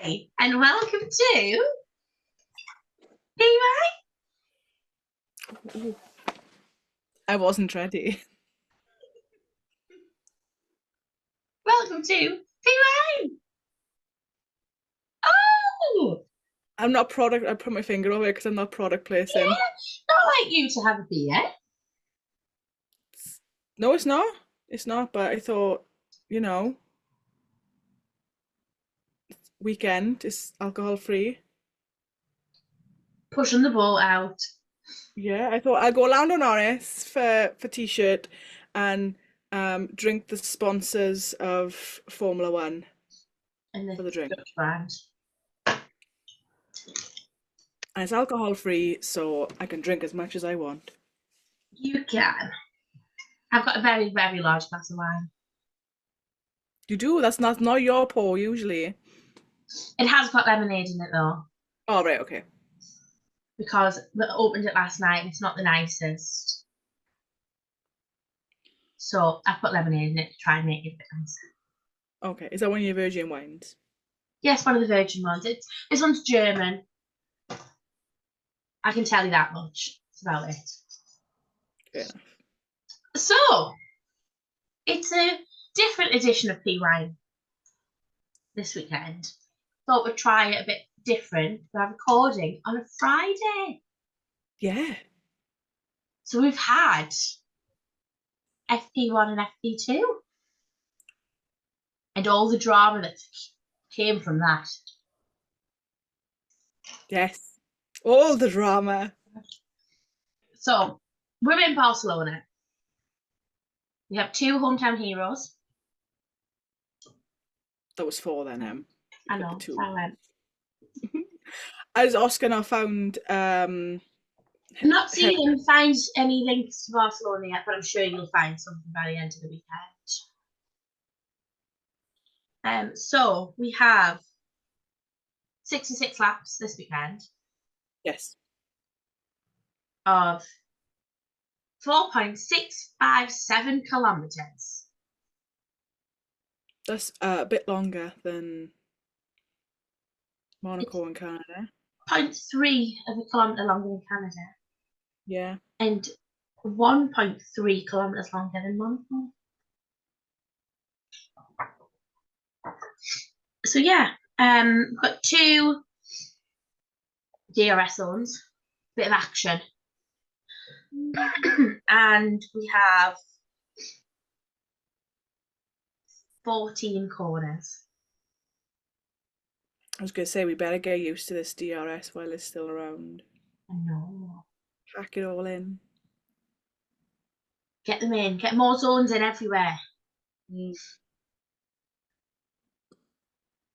Hi, and welcome to PWine. Ooh, I wasn't ready. Welcome to PWine. Oh, I'm not product. I put my finger over it because I'm not product placing. yeah, not like you to have a beer. No, it's not. It's not. But I thought, you know, weekend is alcohol free. Pushing the ball out Yeah, I thought I'd go land on Honest for t-shirt and drink the sponsors of Formula One in the for the drink. Dutch brand. And it's alcohol free, so I can drink as much as I want. You can. I've got a very, very large glass of wine. You do. That's not your pour usually. It has got lemonade in it though, Oh right, okay. because we opened it last night and it's not the nicest. So I put lemonade in it to try and make it a bit nicer. Okay. Is that one of your virgin wines? Yes, one of the virgin ones. This one's German. I can tell you that much. That's about it. Fair enough. So it's a different edition of PWine this weekend. Thought we'd try it a bit different. We're recording on a Friday. Yeah. So we've had FP1 and FP2 and all the drama that came from that. Yes. All the drama. So we're in Barcelona. We have two hometown heroes. That was four then, I with the know, two. I went. As Oscar now found I'm not her, seeing him find any links to Barcelona yet, but I'm sure you'll find something by the end of the weekend. So we have 66 laps this weekend yes. of 4.657 kilometers. That's a bit longer than It's Monaco and Canada. zero point 0.3 of a kilometer longer than Canada Yeah. and 1.3 kilometers longer than Monaco. So yeah, we've got two DRS zones, bit of action, and we have 14 corners. I was gonna say we better get used to this DRS while it's still around. I know. Pack it all in. Get them in, get more zones in everywhere. Mm.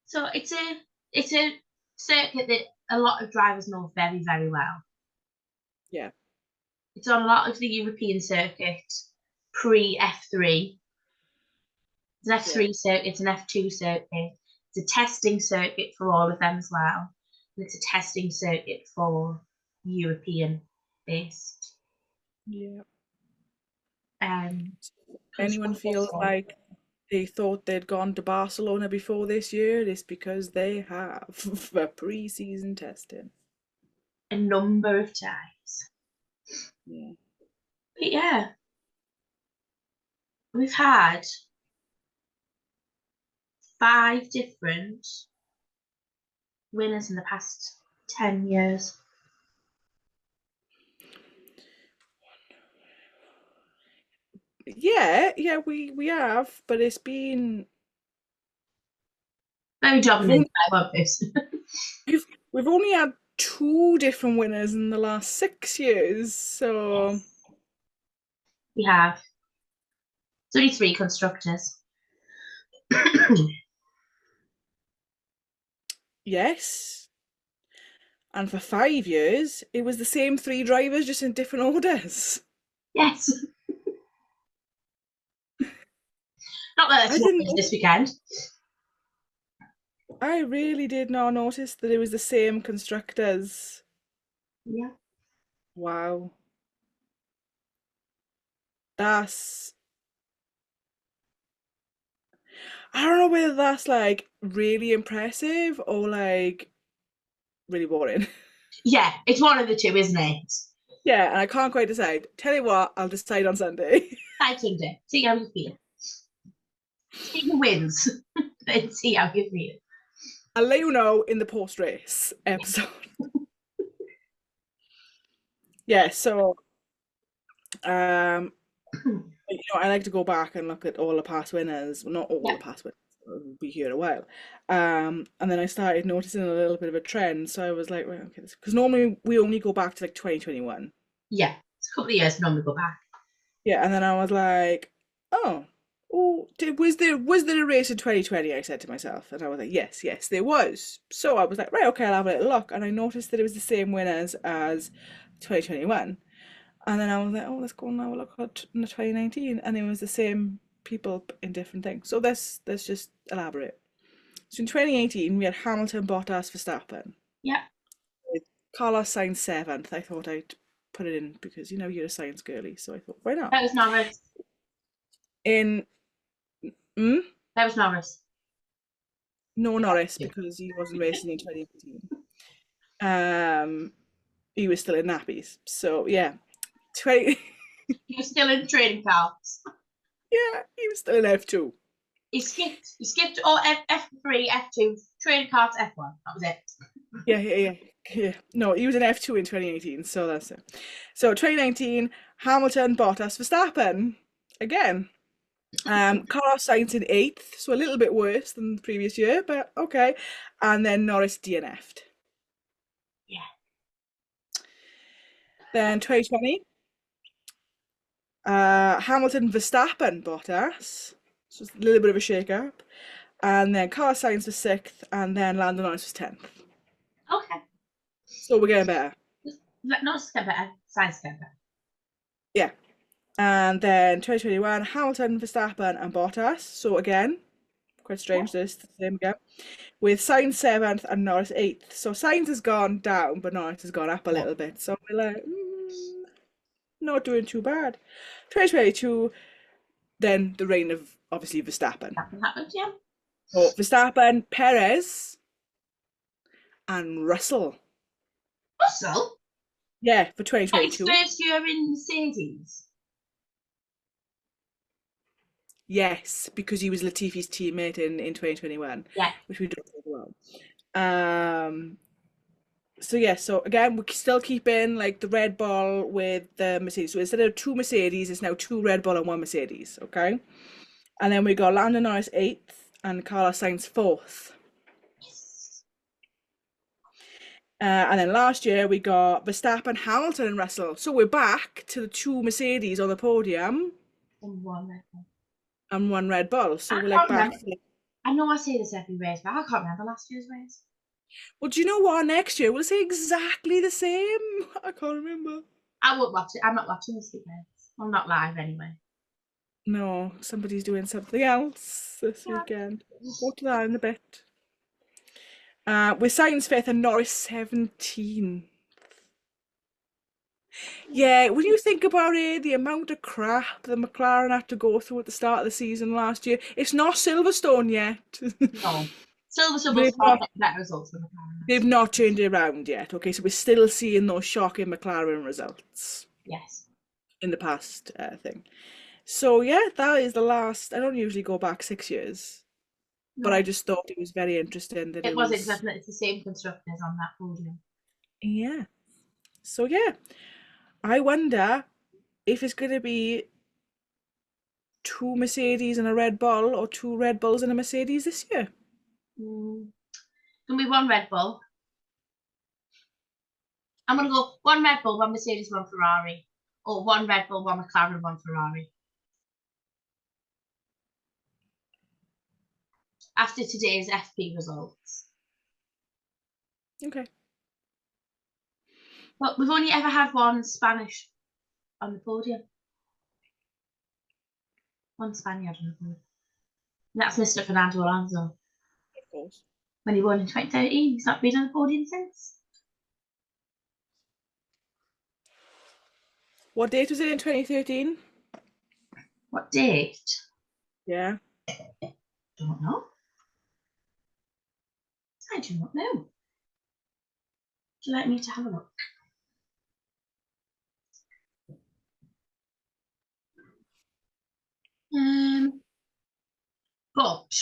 So it's a circuit that a lot of drivers know very, very well. Yeah. It's on a lot of the European circuit pre F3. It's an Yeah. F3 circuit, it's an F2 circuit. It's a testing circuit for all of them as well. And it's a testing circuit for European based Yeah. um, Anyone constructors. feels like they thought they'd gone to Barcelona before this year, it's because they have for pre-season testing. A number of times. Yeah. But yeah, we've had 5 different winners in the past 10 years. Yeah, we have, but it's been Very we've dominant only by one person. we've only had two different winners in the last 6 years, so Yes. We have 33 constructors. yes. And for 5 years, it was the same three drivers, just in different orders. Yes. Not that I it's not didn't. this weekend. I really did not notice that it was the same constructors. Yeah. Wow, that's. I don't know whether that's like really impressive or like really boring. Yeah, it's one of the two, isn't it? Yeah, and I can't quite decide. Tell you what, I'll decide on Sunday. Cycling day. See how you feel. See who wins. Then see how you feel. I'll let you know in the post-race episode. Yeah, so I like to go back and look at all the past winners. Well, not all Yeah, the past winners. We'll be here a while. And then I started noticing a little bit of a trend. So I was like, right, okay, because normally we only go back to like 2021. yeah. It's a couple of years normally go back. Yeah, and then I was like, oh, was there a race in 2020? I said to myself, and I was like, yes, yes, there was. So I was like, right, okay, I'll have a little look, and I noticed that it was the same winners as 2021, and then I was like, oh, let's go and have a look at the 2019, and it was the same people in different things. So let's just elaborate. So in 2018, we had Hamilton, Bottas, Verstappen. Yeah, With Carlos Sainz seventh. I thought I'd put it in because you're a science girly, so I thought, why not? that was Norris. In mm, That was Norris. no Norris because he wasn't racing in 2018. He was still in nappies. So yeah, 20. He was still in training cars. Yeah, he was still in F2. He skipped. He skipped all F3, F2, training cars, F1. That was it. Yeah. No, he was in F2 in 2018. So that's it. So 2019, Hamilton, Bottas, Verstappen again. Carlos Sainz in eighth, so a little bit worse than the previous year, but okay. And then Norris DNF'd. Yeah. Then 2020, Hamilton, Verstappen, Bottas. So it's a little bit of a shake-up. And then Carlos Sainz was sixth, and then Lando Norris was 10th. Okay. So we're getting better. Not skip better. Science skip better. Yeah. And then 2021, Hamilton, Verstappen, and Bottas. So again, quite strange this, the same again. With Sainz 7th and Norris 8th. So Sainz has gone down, but Norris has gone up a Yeah. little bit. So we're like, not doing too bad. 2022, then the reign of obviously Verstappen. That happened, yeah. So Verstappen, Perez, and Russell. Russell? Yeah, for His 2022. first year in Mercedes. Yes, because he was Latifi's teammate in 2021, Yeah. which we don't talk about. So yeah, so again, we're still keeping like the Red Bull with the Mercedes. So instead of two Mercedes, it's now two Red Bull and one Mercedes, okay? And then we got Lando Norris 8th and Carlos Sainz 4th. Yes. And then last year we got Verstappen, Hamilton, and Russell. So we're back to the two Mercedes on the podium And one Red Bull. and one Red Bull. So I we're like can't back. remember. I know I say this every race, but I can't remember last year's race. Well, do you know what? Next year we'll say exactly the same. I can't remember. I won't watch it. I'm not watching this weekend. I'm not live anyway. No, somebody's doing something else this Yeah. weekend. We'll go to that in a bit. With Sainz 5th and Norris 17. Yeah, when you think about it, the amount of crap the McLaren had to go through at the start of the season last year, it's not Silverstone yet. No. Silverstone will They've start not, getting better results than McLaren. they've not changed it around yet. Okay, so we're still seeing those shocking McLaren results Yes. in the past thing. So yeah, that is the last. I don't usually go back 6 years, but No. I just thought it was very interesting that It it was was. interesting that it's the same constructors on that podium. Yeah. So yeah, I wonder if it's going to be two Mercedes and a Red Bull or two Red Bulls and a Mercedes this year. Can we one Red Bull? I'm gonna go one Red Bull, one Mercedes, one Ferrari. Or one Red Bull, one McLaren, one Ferrari. After today's FP results. Okay. But we've only ever had one Spanish on the podium. One Spaniard on the podium. And that's Mr. Fernando Alonso. Of course. When he won in 2013. He's not been on the podium since. What date was it in 2013? What date? Yeah. Don't know. I do not know. Would you like me to have a look? But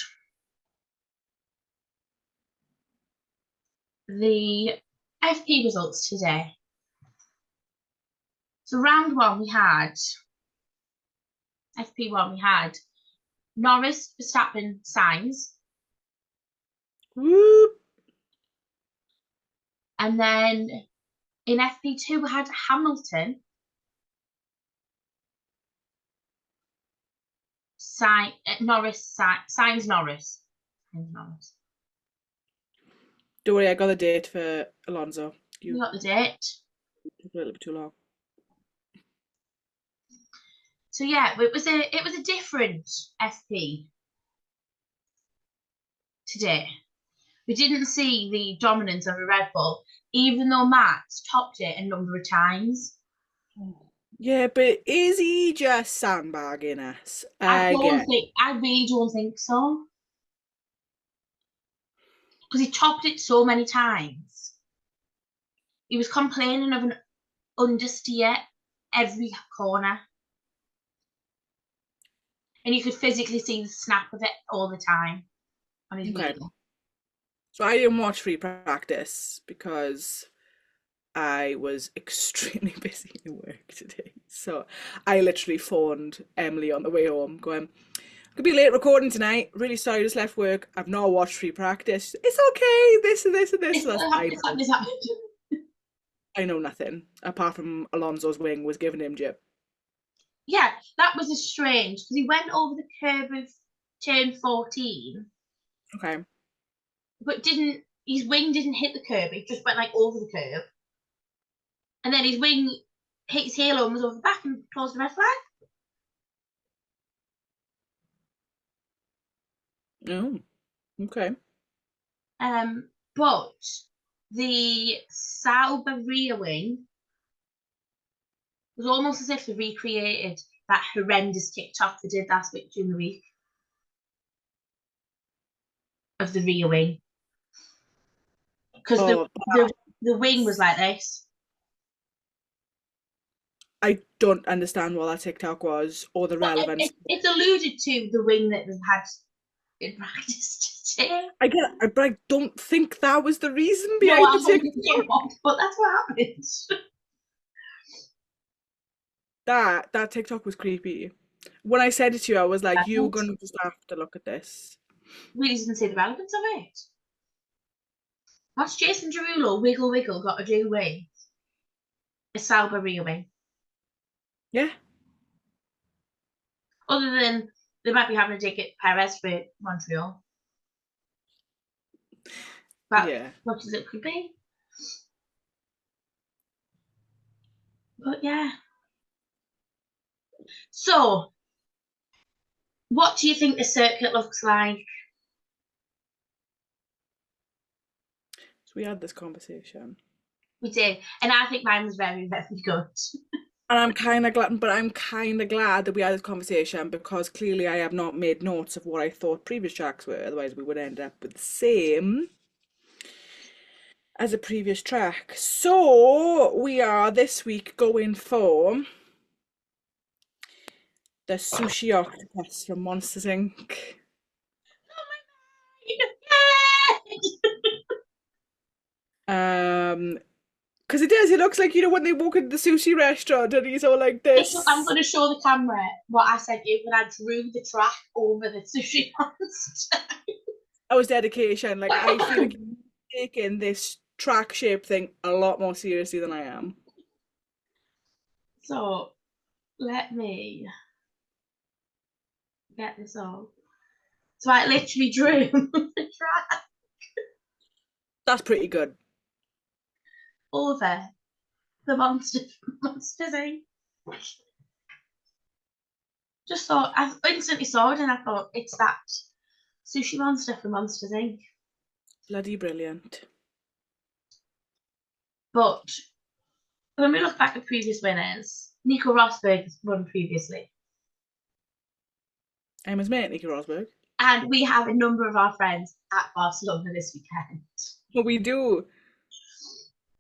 the FP results today. So round one we had FP1 we had Norris, Verstappen, Sainz, Whoop. and then in FP2 we had Hamilton, Norris, Sainz, Norris. Don't worry, I got the date for Alonso. You You got the date. took a little bit too long. So yeah, it was a different FP today. We didn't see the dominance of a Red Bull, even though Max topped it a number of times. Yeah, but is he just sandbagging us again? I really don't think so. Because he topped it so many times. He was complaining of an understeer every corner. And you could physically see the snap of it all the time on his Okay. wheel. So I didn't watch free practice because I was extremely busy at work today. So I literally phoned Emily on the way home going, could be late recording tonight. Really sorry, just left work. I've not watched free practice. It's okay. This and this and this. I know nothing apart from Alonso's wing was giving him jip. Yeah, that was a strange because he went over the curb of turn 14. Okay. But his wing didn't hit the curb, it just went like over the curb. And then his wing hit his halo and was over the back and caused the red flag. Oh, okay. But the Sauber rear wing was almost as if they recreated that horrendous TikTok they did last week during the week of the rear wing. Because the wing was like this. I don't understand what that TikTok was or the relevance. It's alluded to the wing that they've had in practice today. I get it, but I don't think that was the reason behind the TikTok. But that's what happened. That TikTok was creepy. When I said it to you, I was like, you're gonna just have to look at this. Really didn't see the relevance of it. What's Jason Derulo wiggle wiggle got to do with a Sauber rear wing? Yeah. Other than they might be having a dig at Perez for Montreal. But yeah. What as it could be. But yeah. So, what do you think the circuit looks like? So we had this conversation. We did. And I think mine was very, very good. And I'm kind of glad that we had this conversation because clearly I have not made notes of what I thought previous tracks were. Otherwise, we would end up with the same as a previous track. So we are this week going for the Sushi Octopus from Monsters Inc. Because it looks like, when they walk into the sushi restaurant and he's all like this. I'm going to show the camera what I sent you when I drew the track over the sushi monster. That was dedication. Like, I feel like you're taking this track shape thing a lot more seriously than I am. So, let me get this on. So I literally drew the track That's pretty good. over the Monsters Inc. Just thought, I instantly saw it and I thought, it's that sushi monster from Monsters Inc. Bloody brilliant. But when we look back at previous winners, Nico Rosberg won previously. I'm his mate, Nico Rosberg. And we have a number of our friends at Barcelona this weekend. What we do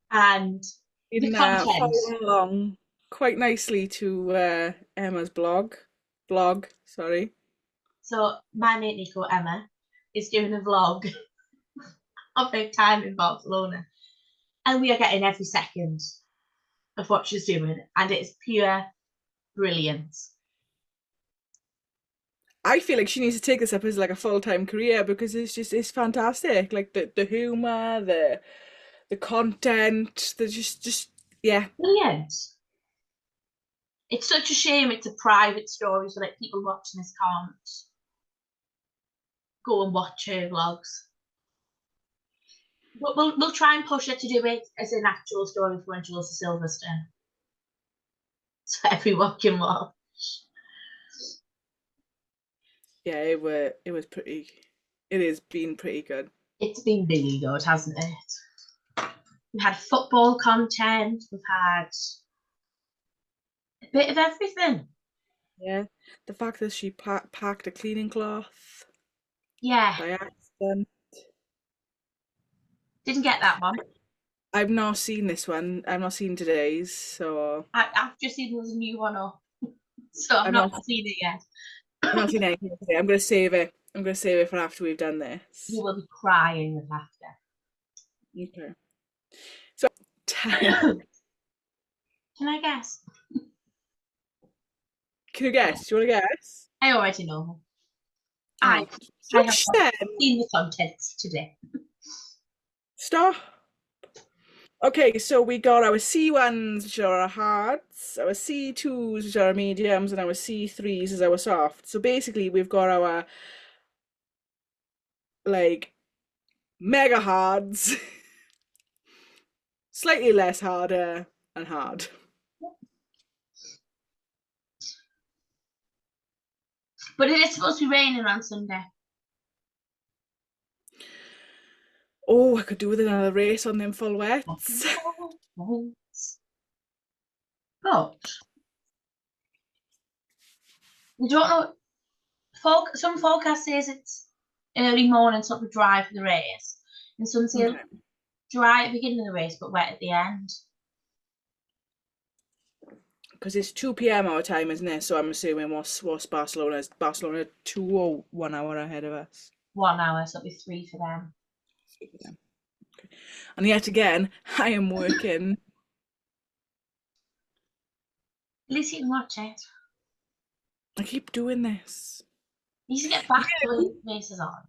And the in content. following along quite nicely to Emma's blog, sorry. So my mate Nico, Emma, is doing a vlog of her time in Barcelona. And we are getting every second of what she's doing. And it's pure brilliance. I feel like she needs to take this up as like a full-time career because it's fantastic. Like the humor, the content, the just yeah. Brilliant. It's such a shame it's a private story, so like people watching this can't go and watch her vlogs. But we'll try and push her to do it as an actual story for when she goes to Silverstone. So everyone can watch. Yeah, it was pretty. It has been pretty good. It's been really good, hasn't it? We've had football content, we've had a bit of everything. Yeah, the fact that she packed a cleaning cloth Yeah, by accident. didn't get that one. I've not seen this one. I've not seen today's, so I've just seen there's a new one up, so I've I've not not seen it yet. I've not seen anything today. I'm gonna save it. I'm gonna save it for after we've done this. You will be crying with laughter. Okay. So, Can I guess? can you guess? Do you want to guess? I already know. Oh, I have shush then. seen the contents today. Stop. Okay, so we got our C1s, which are our hards, our C2s, which are our mediums, and our C3s is our soft. So basically, we've got our like mega hards, slightly less harder, and hard. But it is supposed to be raining on Sunday. Oh, I could do with another race on them full wets. But we don't know. Some forecast says it's early morning, sort of dry for the race, and some say Okay. dry at the beginning of the race, but wet at the end. Because it's 2 p.m. our time, isn't it? So I'm assuming what's Barcelona 2 or 1 hour ahead of us. 1 hour, so it'll be 3 for them. Okay. And yet again, I am working. At least you can watch it. I keep doing this. You need to get back to the races on.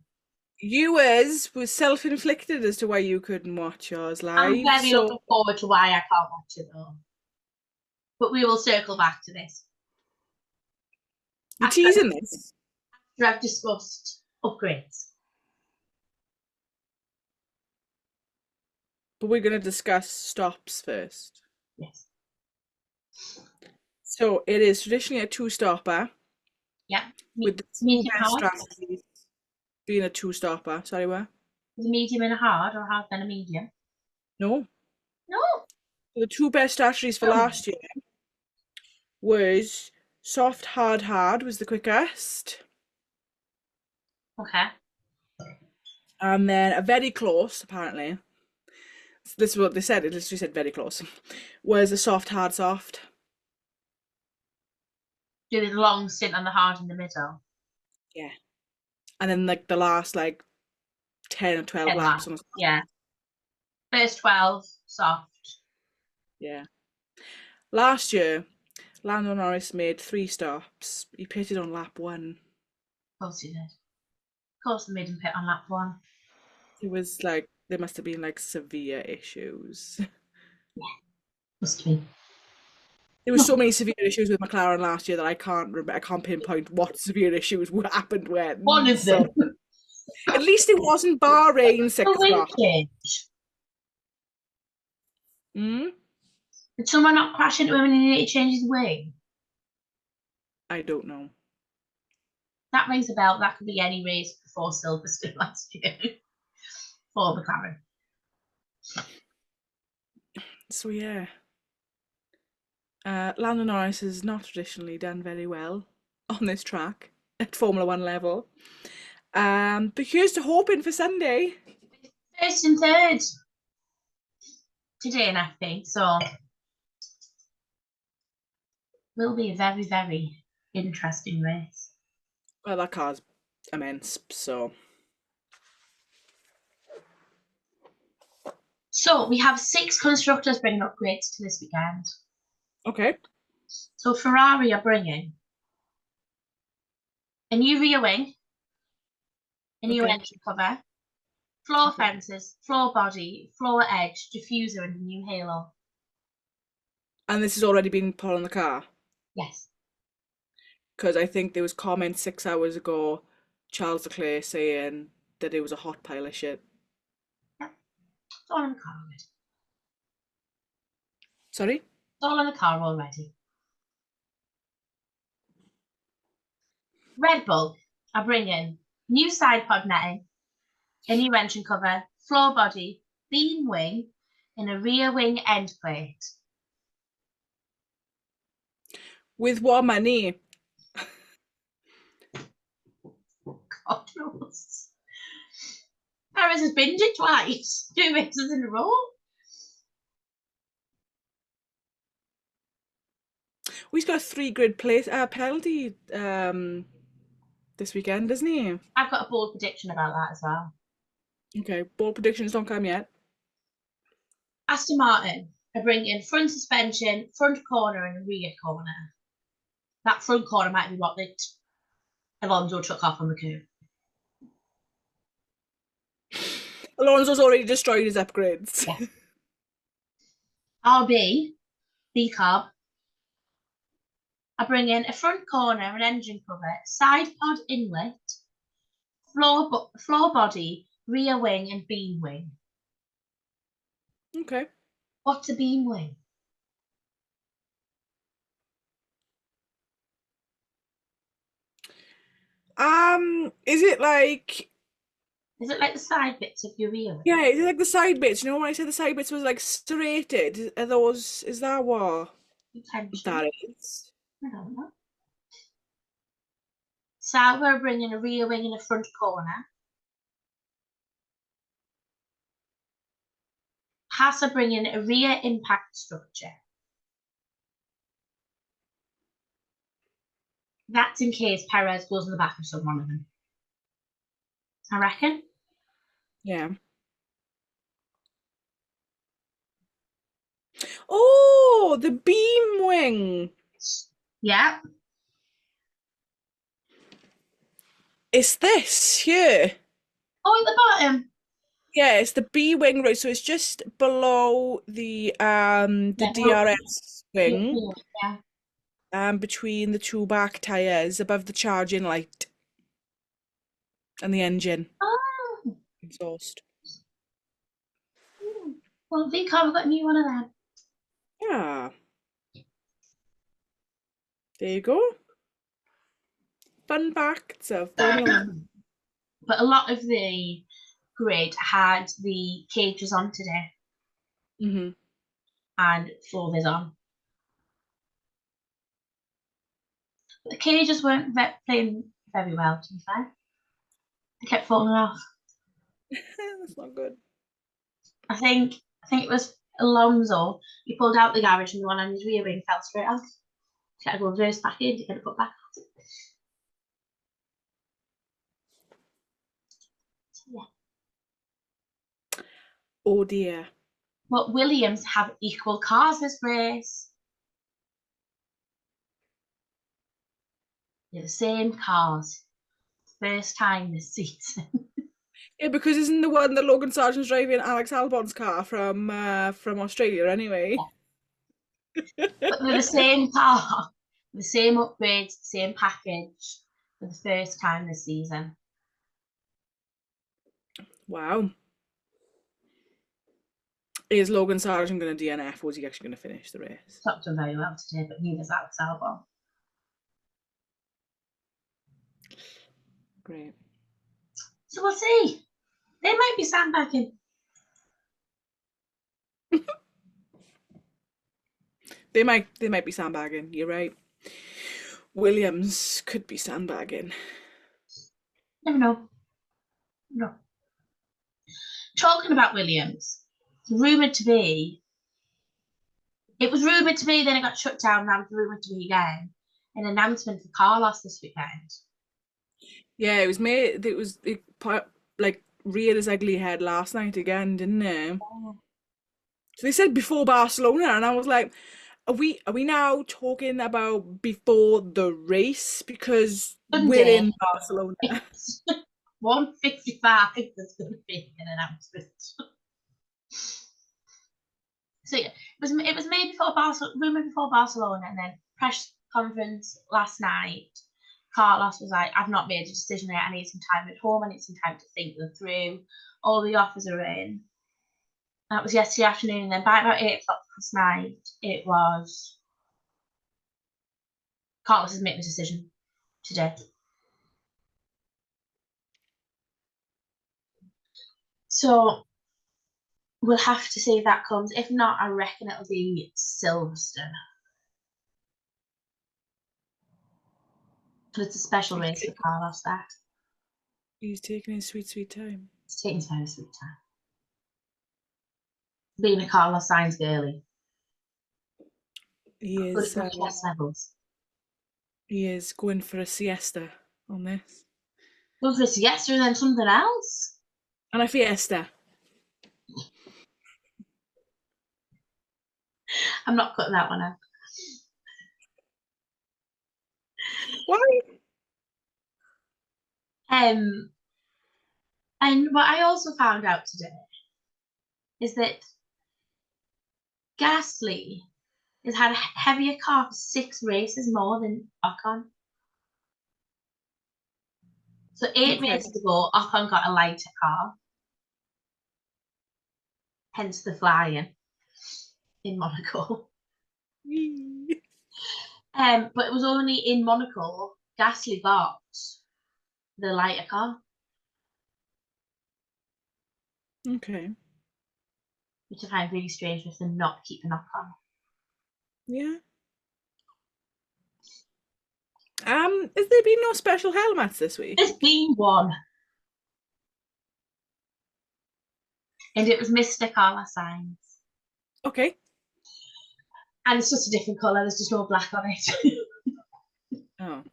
Yours was self-inflicted as to why you couldn't watch yours live. I'm very looking forward to why I can't watch it though. But we will circle back to this. You're teasing this. After I've discussed upgrades. But we're going to discuss stops first. Yes. So it is traditionally a two-stopper. Yeah. With the medium best hard. strategies being a two-stopper. Sorry, what? Is a medium and a hard, or hard then a medium? No. No. The two best strategies for last year was soft, hard was the quickest. Okay. And then a very close, apparently. This is what they said, it literally said very close. Was a soft, soft. Do the long stint on the hard in the middle. Yeah. And then like the last like 10 or 12 laps. Yeah. First 12, soft. Yeah. Last year, Lando Norris made 3 stops. He pitted on lap 1. Of course he did. Of course they made him pit on lap 1. It was like, there must have been like severe issues. Yeah. Must be. There were so many severe issues with McLaren last year that I can't remember. I can't pinpoint what severe issues happened when. One of them. At least it wasn't Bahrain 6 o'clock. Hmm? Did someone not crash into him and he needed to change his wing? I don't know. That rings a bell. That could be any race before Silverstone last year for McLaren. So yeah. Lando Norris has not traditionally done very well on this track at Formula One level. But here's to hoping for Sunday. First and third today in FP, so will be a very, very interesting race. Well, that car's immense, so. So we have 6 constructors bringing upgrades to this weekend. Okay. So Ferrari are bringing a new rear wing, a new Okay. engine cover, floor Okay. fences, floor body, floor edge, diffuser, and a new halo. And this has already been put on the car? Yes. Because I think there was comments 6 hours ago, Charles Leclerc saying that it was a hot pile of shit. Yep. It's all in the car already. Sorry? It's all in the car already. Red Bull are bringing new side pod netting, a new engine cover, floor body, beam wing, and a rear wing end plate. With what money? God knows. Paris has binned it twice, 2 races in a row. He's got a 3 grid place penalty this weekend, doesn't he? I've got a bold prediction about that as well. Okay, ball predictions don't come yet. Aston Martin are bringing front suspension, front corner, and rear corner. That front corner might be what Alonso took off on the curb. Alonso's already destroyed his upgrades. Yeah. RB, B-Carb, are bringing a front corner and engine cover, side pod inlet, floor body, rear wing, and beam wing. Okay. What's a beam wing? Is it like, Is it like the side bits of your rear wing? yeah, is it like the side bits? You know when I said the side bits was like serrated? Are those, is that what Potentially. that is? I don't know. Sauber are bringing a rear wing and a front corner. Haas are bringing a rear impact structure. That's in case Perez goes in the back of some one of them. I reckon. Yeah. Oh, the beam wing. Yeah. It's this here. Oh, at the bottom. Yeah, it's the B wing, right? So it's just below the Yeah. DRS wing, Yeah. between the 2 back tires, above the charging light and the engine Oh. exhaust. Well, VCAR, we've got a new one of them. Yeah. There you go. Fun facts of Formula One. But a lot of the grid had the cages on today Hmm. and floor vids on. But the cages weren't playing very well, to be fair. They kept falling off. That's not good. I think it was Alonso. He pulled out the garage and the one on his rear wing fell straight off. He had to go reverse back in to get it put back. So, yeah. Oh dear. But Williams have equal cars this race. They're the same cars. First time this season. Yeah, because isn't the one that Logan Sargent's driving Alex Albon's car from Australia anyway? But they're the same car, the same upgrades, same package for the first time this season. Wow. Is Logan Sargent going to DNF or is he actually going to finish the race? Not done very well today, but neither's Alex Albon. Great. So we'll see. They might be sandbagging. They might be sandbagging, you're right. Williams could be sandbagging. Never know. No. Talking about Williams, it's rumoured to be, it was rumoured to be, then it got shut down, now it's rumoured to be again. An announcement for Carlos this weekend. Yeah, it was made. Like reared his ugly head last night again, didn't it? So they said before Barcelona, and I was like, are we now talking about before the race because we're Sunday, in Barcelona? it's 1:55, there's going to be an announcement. So yeah, it was made before Barcelona, rumoured before Barcelona, and then press conference last night. Carlos was like, "I've not made a decision yet. I need some time at home. I need some time to think them through. All the offers are in." That was yesterday afternoon, and then by about 8 o'clock last night, it was Carlos has made a decision today. So we'll have to see if that comes. If not, I reckon it'll be Silverstone. But it's a special He's, race for ta- Carlos, that. he's taking his sweet, sweet time. It's taking his very sweet time. Being a Carlos Sainz girly. He Good is. at stress levels. He is going for a siesta on this, Go for a siesta and then something else. and a fiesta. I'm not cutting that one out. Why? And what I also found out today is that Gasly has had a heavier car for 6 races more than Ocon. So 8 Okay. races ago, Ocon got a lighter car, hence the flying in Monaco. But it was only in Monaco Gasly got the lighter car, Okay. which I find really strange with them not keeping Ocon. Yeah. Has there been no special helmets this week? There's been one, and it was Mr. Carlos Sainz. Okay. And it's just a different colour, there's just no black on it. Oh,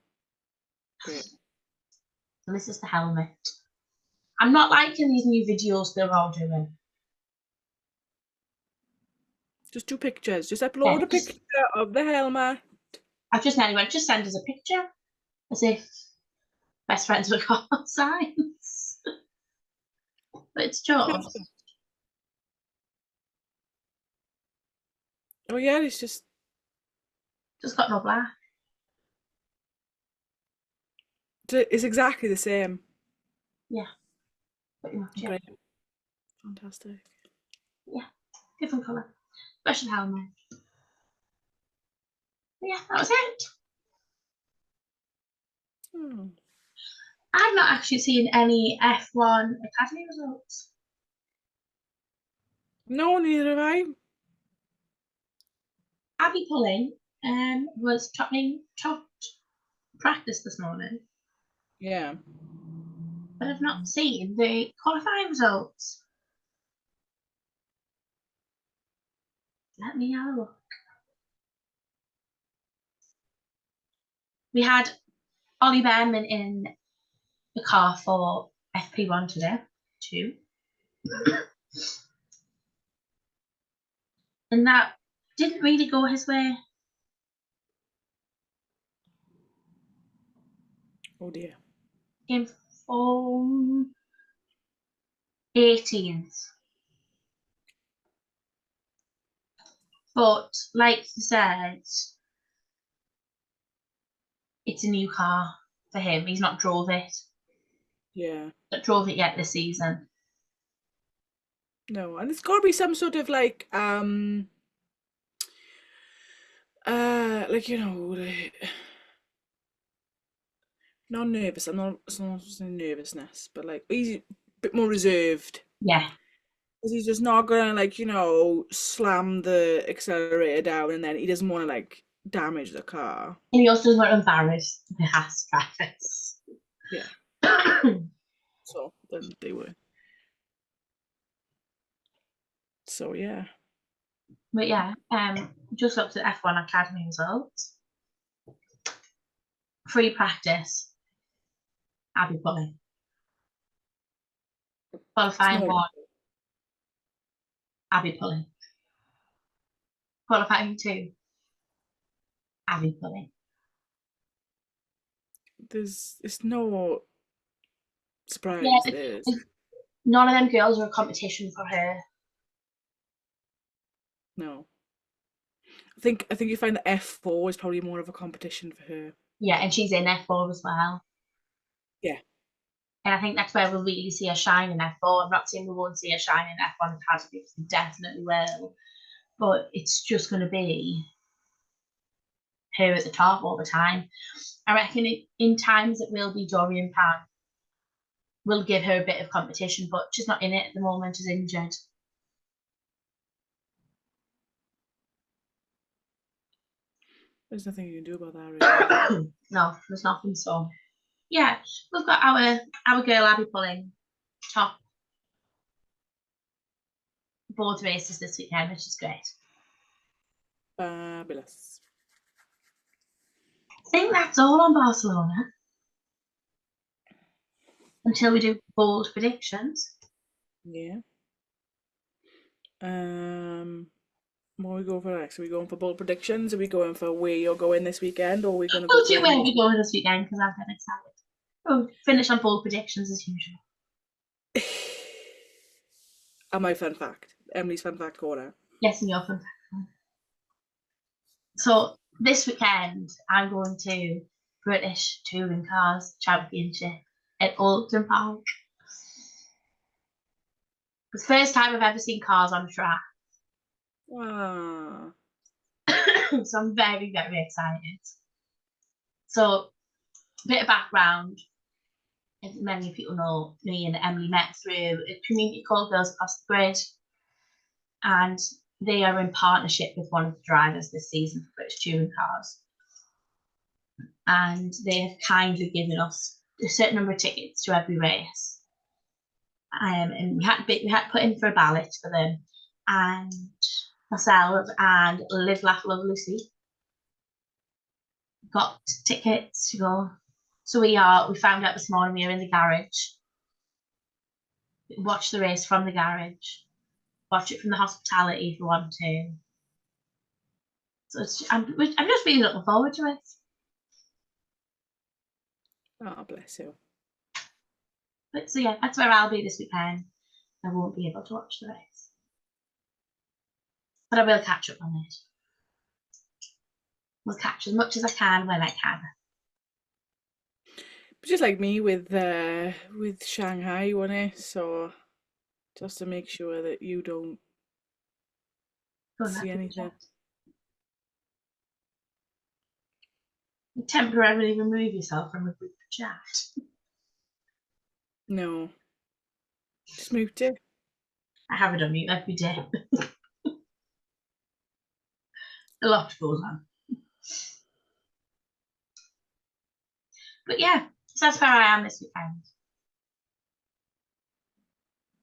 great. And this is the helmet. I'm not liking these new videos they're all doing. Just 2 pictures. Just Yeah, upload a picture of the helmet. I've just nearly went, just send us a picture. As if best friends with Carlos Sainz. But it's just Oh yeah, it's just got no black. it's exactly the same. Yeah, pretty much, yeah. Great. Fantastic. Yeah, different colour. Special helmet. But yeah, that was it. Hmm. I've not actually seen any F1 Academy results. No, neither have I. Abby Pulling was top practice this morning, Yeah. but I've not seen the qualifying results. Let me have a look. We had Ollie Behrman in the car for FP1 today, too. And that didn't really go his way. Oh dear. Came from 18th. But like you said, it's a new car for him. He's not drove it. Yeah. Not drove it yet this season. No, and it's got to be some sort of like not nervous. It's not saying nervousness, but like he's a bit more reserved. Yeah. 'Cause he's just not gonna slam the accelerator down, and then he doesn't want to damage the car. And he also doesn't want to embarrass the Haas drivers. Yeah. so than they were. So yeah. But yeah, just looked at F1 Academy results. Free practice, Abby Pulling. Qualifying No, 1, Abby Pulling. Qualifying 2, Abby Pulling. it's no Yeah, surprise. There's none of them girls are a competition for her. no. I think you find that F4 is probably more of a competition for her. Yeah, and she's in F4 as well. Yeah. And I think that's where we'll really see her shine in F4. I'm not saying we won't see her shine in F1 Academy, because we definitely will. But it's just going to be her at the top all the time. I reckon in times it will be Dorian Pan. Will give her a bit of competition, but she's not in it at the moment, she's injured. There's nothing you can do about that, really. No, there's nothing. So yeah, we've got our girl Abby Pulling top board races this weekend, which is great. Fabulous. I think that's all on Barcelona until we do bold predictions. Yeah. What are we going for next? Are we going for bold predictions? Are we going for where you're going this weekend, or are we going to go We'll do for where we go this weekend because I'm getting excited. Oh, finish on bold predictions as usual. And my fun fact, Emily's fun fact corner. Yes, and your fun fact. So this weekend I'm going to British Touring Cars Championship at Alton Park. It's the first time I've ever seen cars on a track. Ah, So I'm very, very excited. So, a bit of background. As many people know, me and Emily met through a community called Girls Across the Grid. And they are in partnership with one of the drivers this season for British Touring Cars. And they have kindly given us a certain number of tickets to every race. And we had to put in for a ballot for them. And myself and Live Laugh Love Lucy got tickets to go. So we found out this morning we are in the garage. Watch the race from the garage. Watch it from the hospitality if you want to. So I'm just really looking forward to it. oh, bless you. But so yeah, that's where I'll be this weekend. I won't be able to watch the race, but I will catch up on it. We'll catch as much as I can when I can. Just like me with Shanghai, wasn't it? So just to make sure that you don't Go on, see that anything. Temporarily remove yourself from a group chat. No, just mute it. I have it on mute every day. A lot goes on. But yeah, so that's where I am this weekend.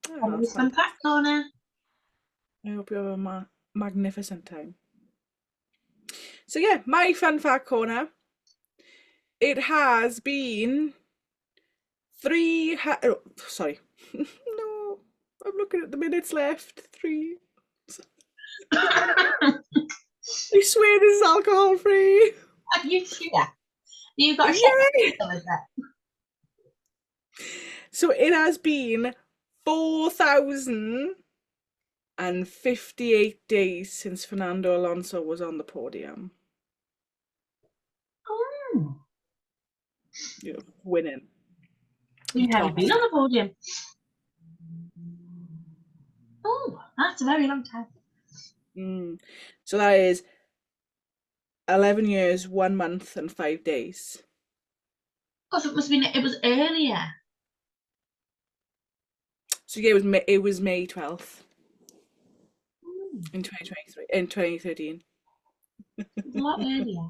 Oh, And that's this fun fact corner. I hope you have a magnificent time. So yeah, my fun fact corner. It has been sorry. No, I'm looking at the minutes left. 3. I swear this is alcohol free. Are you sure? You got a Yay! with it. So it has been 4,058 days since Fernando Alonso was on the podium. Oh, Winning. you haven't Tops. been on the podium. Oh, that's a very long time. So that is 11 years, 1 month, and 5 days. Oh, so it was earlier. So yeah, it was May 12th in 2023, in 2013. It's a lot earlier.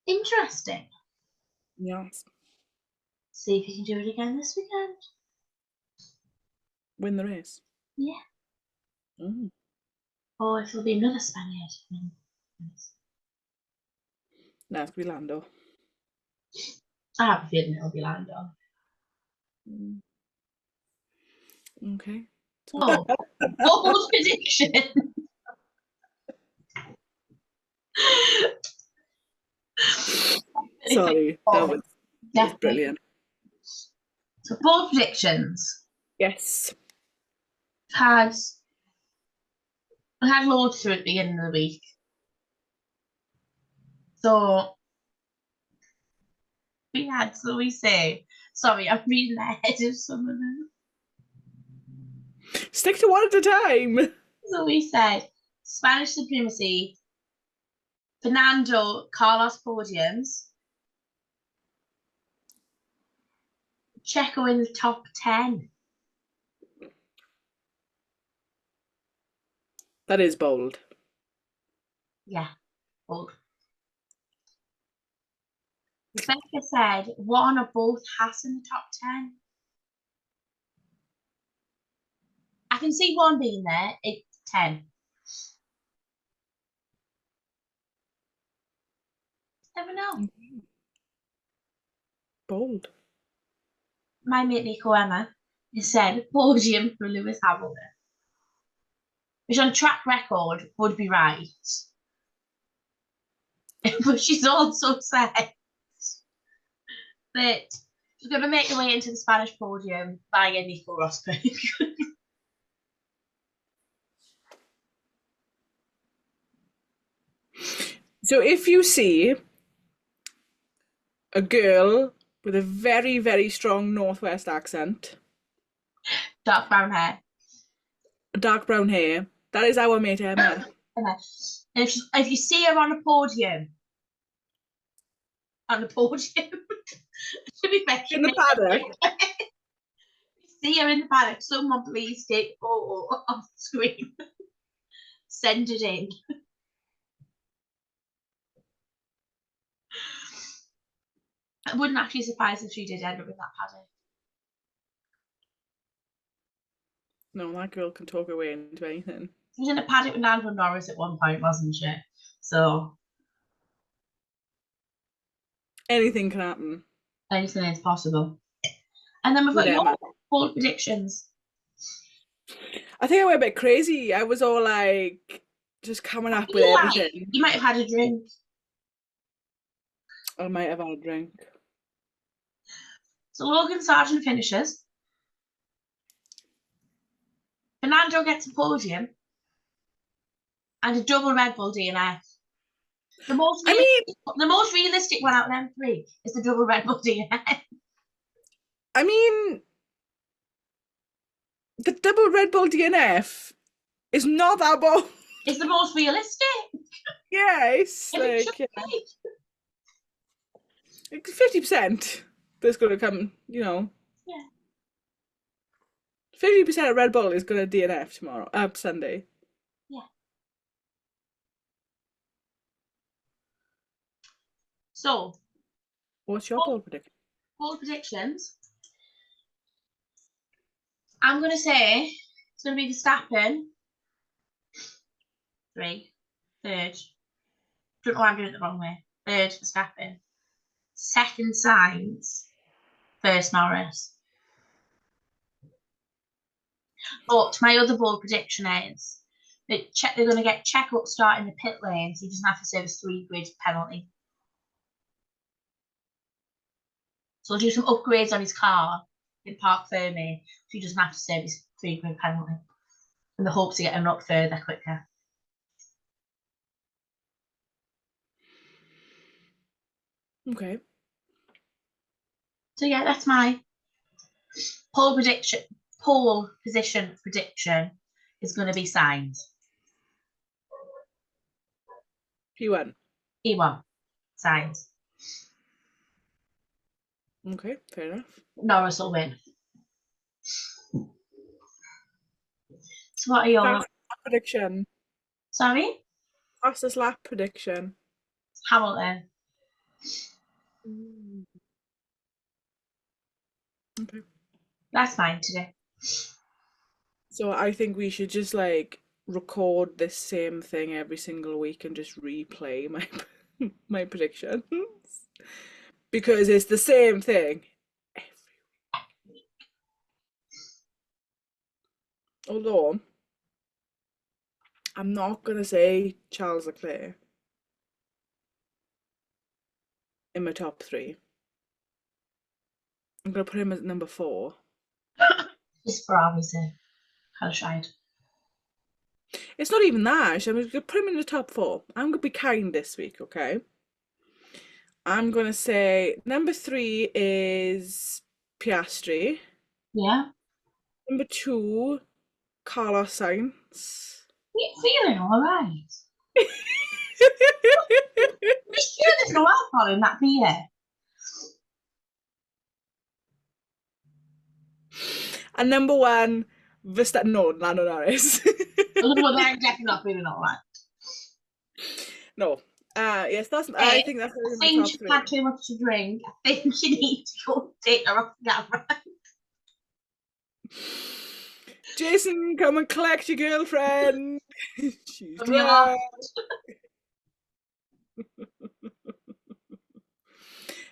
Interesting. Yes. See if you can do it again this weekend. Win the race. Yeah. Mm. Or if it'll be another Spaniard. No, it's gonna be Lando. I have a feeling it'll be Lando. Mm. Okay. Oh, bold prediction. Sorry, that was Definitely. brilliant. So bold predictions. Yes. I had loads through at the beginning of the week. So we say, sorry, I'm reading ahead of some of them. Stick to one at a time. So we said Spanish supremacy, Fernando, Carlos podiums, Checo in the top 10. That is bold. Yeah, bold. Rebecca said one or both Haas in the top 10. I can see one being there. It's 10. Never know. Bold. My mate Nico Emma has said podium for Lewis Hamilton, which on track record would be right. But she's also said that she's going to make her way into the Spanish podium via Nico Rosberg. So if you see a girl with a very, very strong Northwest accent, Dark brown hair. dark brown hair, that is our mate Emma. And if you see her on a podium, to be fair, In the paddock. see her in the paddock, someone please take a photo off the screen. Send it in. It wouldn't actually surprise if she did end up in that paddock. No, that girl can talk her way into anything. She was in a paddock with Lando Norris at one point, wasn't she? So Anything can happen. anything is possible. And then we've got your bold predictions. I think I went a bit crazy. I was all like, just coming up with everything. You might have had a drink. I might have had a drink. So Logan Sargent finishes. Fernando gets a podium. And a double Red Bull DNF. The most realistic one out of them three is the double Red Bull DNF. I mean, the double Red Bull DNF is not that bold. It's the most realistic. Yeah, it's like 50% that's going to come, Yeah. 50% of Red Bull is going to DNF tomorrow, Sunday. Yeah. So, what's your bold prediction? Bold predictions. I'm going to say it's going to be Verstappen. 3. Third. Don't know why I'm doing it the wrong way. Third, Verstappen. Second, Sainz. First, Norris. But my other bold prediction is that they're going to get Checo start in the pit lane, so he doesn't have to serve a 3-grid penalty. So he'll do some upgrades on his car in Park Ferme, so he doesn't have to serve his 3-grid penalty. And the hopes to get him up further quicker. Okay. So yeah, that's my pole position prediction is going to be signed. P1. E1 signed. Okay, fair enough. Norris will win. So what are your prediction? Sorry? Fastest lap prediction. Hamilton. Okay. That's mine today. So I think we should just like record this same thing every single week and just replay my my predictions because it's the same thing. Although I'm not gonna say Charles Leclerc in my top three. I'm gonna put him at number 4. Just for our sake. How tried. It's not even that. I'm gonna put him in the top 4. I'm gonna be kind this week, okay? I'm gonna say number 3 is Piastri. Yeah. Number 2, Carlos Sainz. You're feeling all right. You sure there's no alcohol in that beer? And number 1, Verstappen. No, Lando Norris. Well, then I'm definitely not feeling all right. No. Yes, that's. Hey, I think that's I in my think top you've 3. had too much to drink. I think you need to go take her off the camera. Jason, come and collect your girlfriend. She's From your lot. drunk.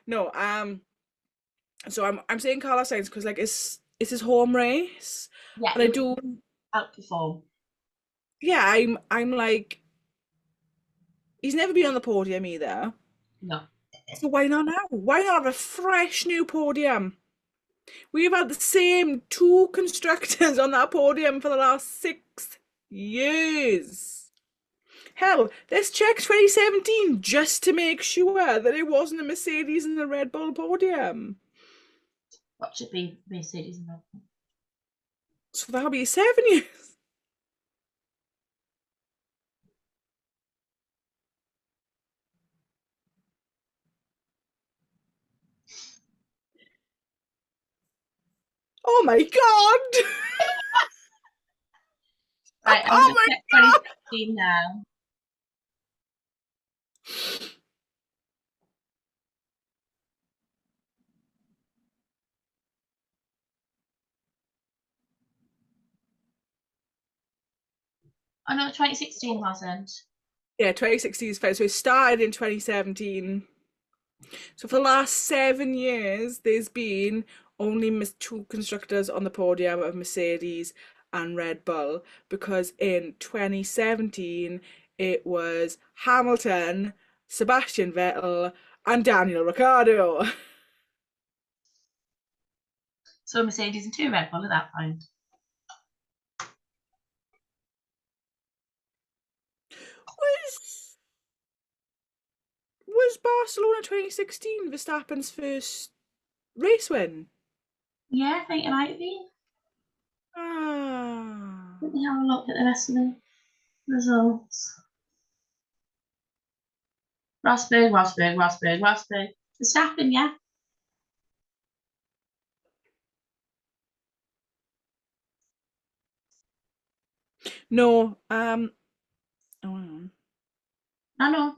No, so I'm saying Carlos Sainz because like it's his home race, Yeah, and I it do. would outperform. Yeah, I'm like he's never been on the podium either. No. So why not now? Why not have a fresh new podium? We've had the same 2 constructors on that podium for the last 6 years. Hell, let's check 2017 just to make sure that it wasn't a Mercedes and a Red Bull podium. What should be Mercedes and Red Bull? So that'll be 7 years. Oh my god! Right, I'm Oh going to my check god! 2016 now. Oh no, 2016 wasn't. Yeah, 2016 is fair. So it started in 2017. So for the last 7 years, there's been only 2 constructors on the podium of Mercedes and Red Bull because in 2017 it was Hamilton, Sebastian Vettel, and Daniel Ricciardo. So Mercedes and 2 Red Bull at that point. Was was Barcelona 2016 Verstappen's first race win? Yeah, I think it might be. Ah. Let me have a look at the rest of the results. Rosberg. Verstappen, yeah. No, oh, hang on. I know.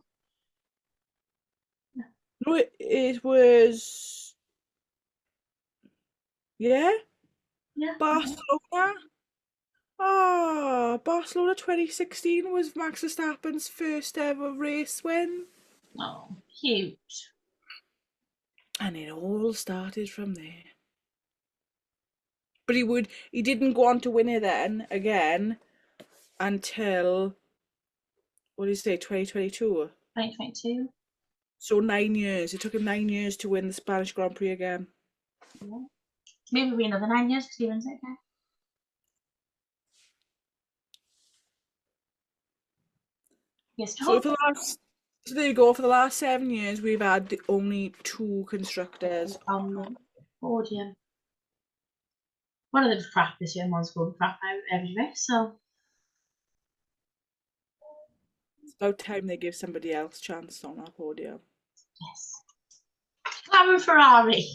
No, it was, yeah, Yeah. Barcelona. Ah, Barcelona 2016 was Max Verstappen's first ever race win. Oh, cute. And it all started from there. But he didn't go on to win it then again until, what did he say, 2022? 2022. So 9 years. It took him 9 years to win the Spanish Grand Prix again. Yeah. Maybe it'll be another 9 years because he wins it again. Yes, to So hope. for the last, so there you go. For the last 7 years, we've had only 2 constructors. On the podium. One of them's crap this year and one's going crap out every race, so It's about time they give somebody else a chance on that podium. yes. McLaren Ferrari.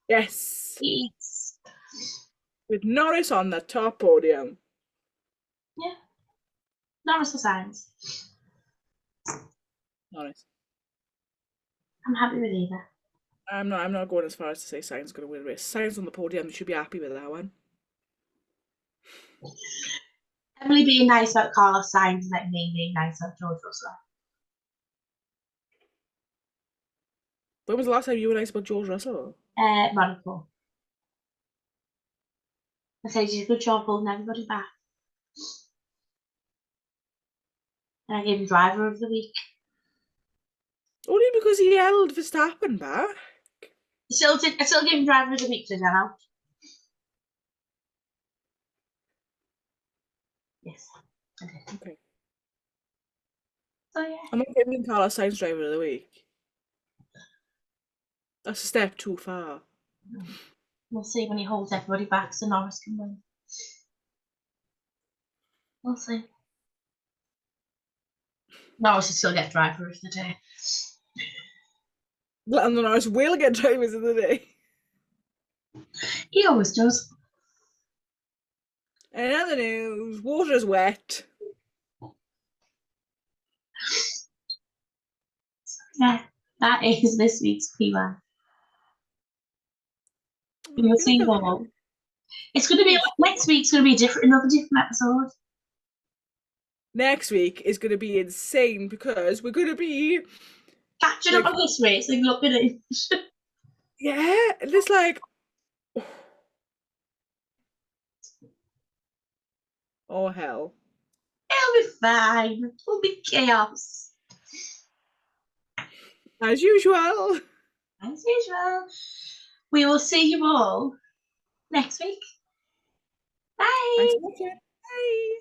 Yes, Yes. with Norris on the top podium. Yeah. Norris the signs. Norris. I'm happy with either. I'm not going as far as to say Science going to win the race. Science on the podium, you should be happy with that one. Emily being nice about Carlos Sainz and like me being nice about George Russell. When was the last time you were nice about George Russell? Monaco. I said you did a good job holding everybody back. And I gave him driver of the week. Only because he held Verstappen back. I still gave him driver of the week to get out. Yes, I did. Okay. So yeah. I'm not giving Carlos Sainz driver of the week. That's a step too far. We'll see when he holds everybody back so Norris can win. We'll see. Norris will still get driver of the day. Lando Norris will get drivers of the day. He always does. And in other news, water's wet. Yeah, that is this week's PWine. You'll see them all. It's going to be next week's going to be another different episode. Next week is going to be insane because we're going to be catching up on this race and looking at it. Yeah, and it's like, oh hell. It'll be fine. It'll be chaos. As usual. As usual. We will see you all next week. Bye. Thanks for watching. Bye.